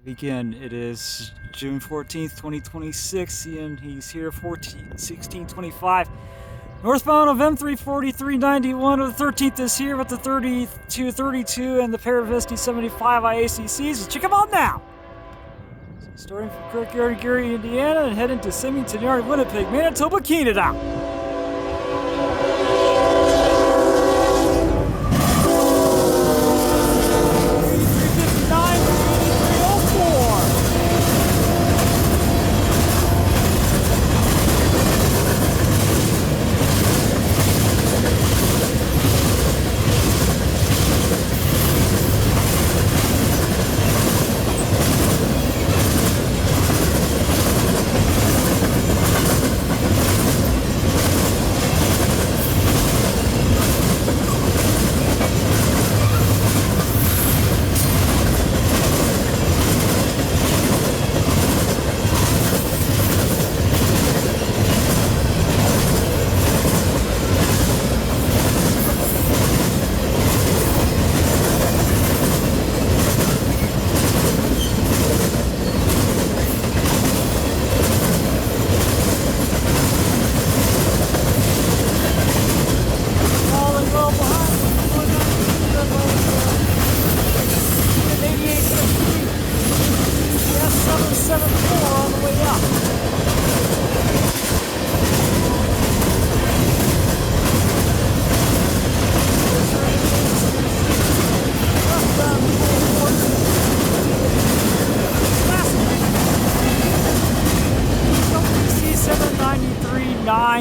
Weekend. It is June 14th, 2026, and he's here 1625. Northbound of M343 91 of the 13th is here with the 3232 and the pair of SD75 IACCs. Check them out now! So starting from Kirkyard, Gary, Indiana, and heading to Symington Yard, Winnipeg, Manitoba, Canada.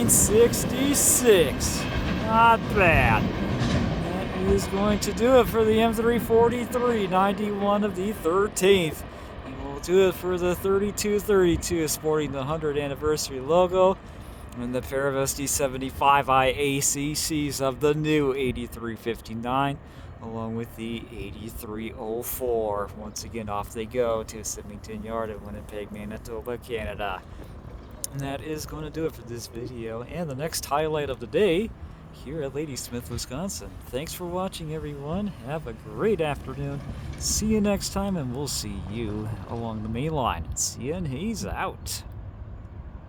$966. Not bad. That is going to do it for the M343 91 of the 13th. And we'll do it for the 3232 sporting the 100th anniversary logo and the pair of SD75 IACCs of the new 8359 along with the 8304. Once again, off they go to Symington Yard in Winnipeg, Manitoba, Canada. And that is going to do it for this video and the next highlight of the day here at Ladysmith, Wisconsin. Thanks for watching, everyone. Have a great afternoon. See you next time, and we'll see you along the main line. See you, and he's out.